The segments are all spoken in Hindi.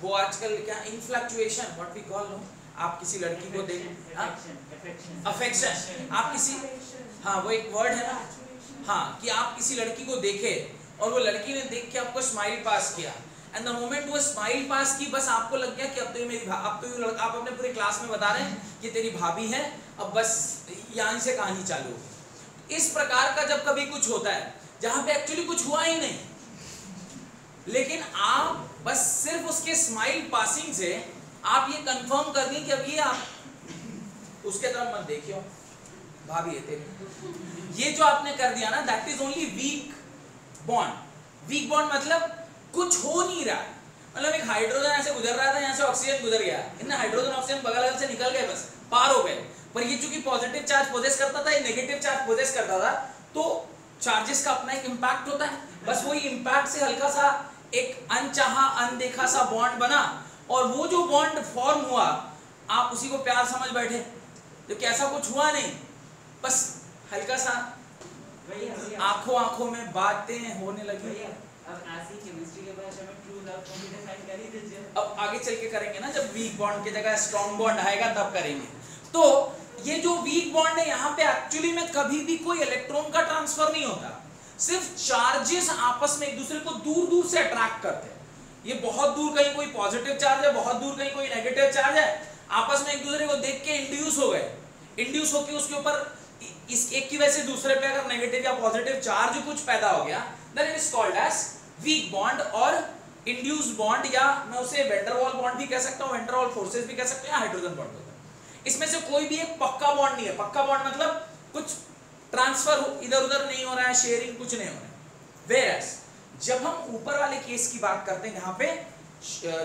वो आजकल क्या इनफ्लक्चुएशन व्हाट वी कॉल नो, आप किसी लड़की को देख अफेक्शन, आप किसी, हाँ वो एक वर्ड है ना, हाँ कि आप किसी लड़की को देखे और वो लड़की ने देख के आपको स्माइल पास किया एंड द मोमेंट वो स्माइल पास की बस आपको लग गया कि अब तो ये मेरी अब तो ये आप अपने पूरे क्लास में बता रहे हैं कि तेरी भाभी है, अब बस यहाँ से कहानी चालू हो। इस प्रकार का जब कभी कुछ होता है जहां पे एक्चुअली कुछ हुआ ही नहीं, लेकिन आप बस सिर्फ उसके स्माइल पासिंग से आप ये कंफर्म कर दें कि अब ये आप उसके तरफ मत देखियो, भाभी है तेरी। ये जो आपने कर दिया ना, that is only weak bond. Weak bond मतलब कुछ हो नहीं रहा है, मतलब एक हाइड्रोजन ऐसे गुजर रहा था, यहाँ से ऑक्सीजन गुजर गया, इनने हाइड्रोजन ऑक्सीजन बगल से निकल गए, बस पार हो गए। पर ये चूंकि पॉजिटिव चार्ज पोजेस करता था, ये नेगेटिव चार्ज पोजेस करता था, तो चार्जेस का अपना एक इंपैक्ट होता है, बस वही इंपैक्ट से हल्का सा एक अनचाहा अनदेखा सा बॉन्ड बना, और वो जो बॉन्ड फॉर्म हुआ आप उसी को प्यार समझ बैठे, जबकि ऐसा कुछ हुआ नहीं, बस हल्का सा आंखों आंखों में बातें होने लगी। अब आगे चल के करेंगे ना, जब वीक बॉन्ड की जगह स्ट्रॉन्ग बॉन्ड आएगा तब करेंगे। तो ये जो वीक बॉन्ड है यहाँ पे एक्चुअली में कभी भी कोई इलेक्ट्रॉन का ट्रांसफर नहीं होता, सिर्फ चार्जेस आपस में एक दूसरे को दूर दूर से अट्रैक्ट करते हैं। ये बहुत दूर कहीं कोई पॉजिटिव चार्ज है, बहुत दूर कहीं कोई नेगेटिव चार्ज है, आपस में एक दूसरे को देख के इंड्यूस हो गए, इंड्यूस होके उसके ऊपर इस एक की वजह से दूसरे पे अगर नेगेटिव या पॉजिटिव चार्ज कुछ पैदा हो गया, then it is called as weak bond और इंड्यूस्ड बॉन्ड, या मैं उसे वैन डर वाल बॉन्ड भी कह सकता हूं, वैन डर वाल फोर्सेस भी कह सकते हैं, या हाइड्रोजन बॉन्ड होता है। इसमें से कोई भी एक पक्का बॉन्ड नहीं है। पक्का बॉन्ड मतलब कुछ ट्रांसफर इधर उधर नहीं हो रहा है, शेयरिंग कुछ नहीं हो रहा है। वेयरएज जब हम ऊपर वाले केस की बात करते हैं, यहाँ पे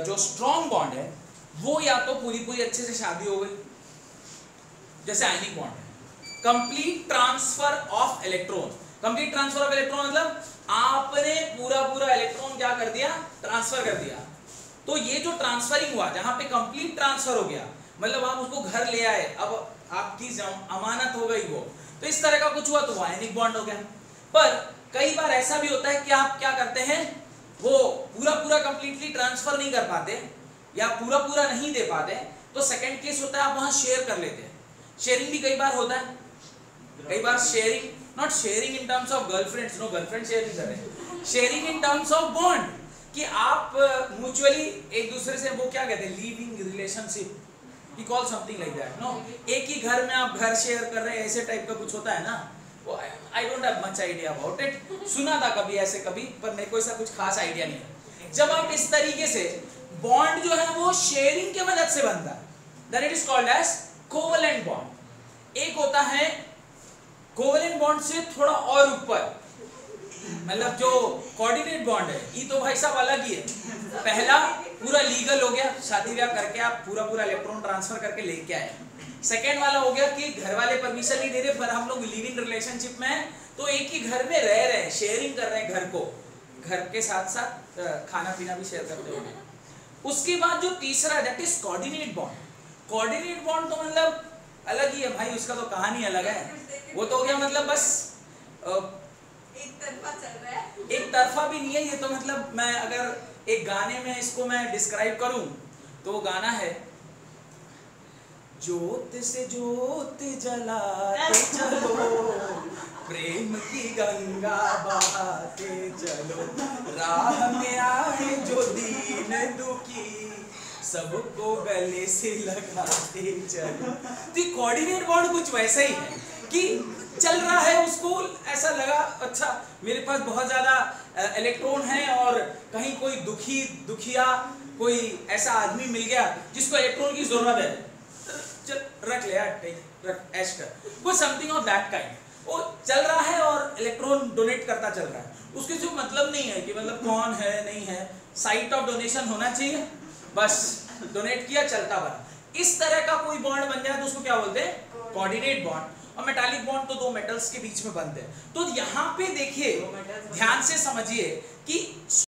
जो स्ट्रॉन्ग बॉन्ड है वो या तो पूरी अच्छे से शादी हो गई, जैसे आयनिक बॉन्ड है, complete transfer of electron. Complete transfer of electron मतलब आपने पूरा इलेक्ट्रॉन क्या कर दिया, ट्रांसफर कर दिया। तो ये जो ट्रांसफरिंग हुआ, जहां पे कंप्लीट ट्रांसफर हो गया, मतलब आप उसको घर ले आए, अब आपकी अमानत हो गई वो, तो इस तरह का कुछ हुआ तो आयनिक बॉन्ड हो गया। पर कई बार ऐसा भी होता है कि आप क्या करते हैं, वो पूरा कंप्लीटली ट्रांसफर नहीं कर पाते या पूरा नहीं दे पाते, तो सेकंड केस होता है आप वहां शेयर कर लेते हैं। शेयरिंग भी कई बार होता है, कई बार sharing, not sharing in terms of girlfriends, no girlfriend share नहीं कर रहे, sharing in terms of bond, कि आप म्यूचुअली एक दूसरे से, वो क्या कहते हैं, living relationship, we call something like that, no, एक ही घर में आप घर शेयर कर रहे हैं, ऐसे टाइप का कुछ होता है ना, वो I don't have much idea about it, सुना था कभी ऐसे कभी, पर मेरे को ऐसा कुछ खास आइडिया नहीं है। जब आप इस तरीके से बॉन्ड जो है वो शेयरिंग के मदद से बनता है, then it is called as covalent bond. एक होता है कोवेलेंट बॉन्ड से थोड़ा और ऊपर, मतलब जो कोऑर्डिनेट बॉन्ड है, ये तो भाई साहब अलग ही है। पहला पूरा लीगल हो गया, शादी ब्याह करके आप पूरा इलेक्ट्रॉन ट्रांसफर करके लेके आए। सेकेंड वाला हो गया कि घर वाले परमिशन नहीं दे रहे, पर हम लोग लिविंग रिलेशनशिप में हैं, तो एक ही घर में रह रहे हैं, शेयरिंग कर रहे हैं घर को, घर के साथ साथ खाना पीना भी शेयर करते हैं। उसके बाद जो तीसरा, that is coordinate bond. Coordinate bond तो मतलब अलग ही है भाई, उसका तो कहानी अलग है। वो तो हो गया मतलब बस एक तरफा चल रहा है, एक तरफा भी नहीं है ये तो, मतलब मैं अगर एक गाने में इसको मैं डिस्क्राइब करूं तो वो गाना है, ज्योत से ज्योत जलाते चलो, प्रेम की गंगा बहाते चलो, राह में आए जो दीन दुखी, सबको गले से लगाते चलो। तो कोऑर्डिनेट बॉन्ड कुछ वैसा ही है कि चल रहा है, उसको ऐसा लगा अच्छा मेरे पास बहुत ज्यादा इलेक्ट्रॉन है, और कहीं कोई दुखिया कोई ऐसा आदमी मिल गया जिसको इलेक्ट्रॉन की जरूरत है, चल रख ले यार, रख ऐश कर, कुछ समथिंग ऑफ दैट काइंड। वो चल रहा है और इलेक्ट्रॉन डोनेट करता चल रहा है, उसके जो मतलब नहीं है कि मतलब कौन है नहीं है, साइट ऑफ डोनेशन होना चाहिए, बस डोनेट किया चलता बना। इस तरह का कोई बॉन्ड बन जाए तो उसको क्या बोलते हैं, कोऑर्डिनेट बॉन्ड। और मेटालिक बॉन्ड तो दो मेटल्स के बीच में बनते हैं। तो यहाँ पे देखिए, ध्यान से समझिए कि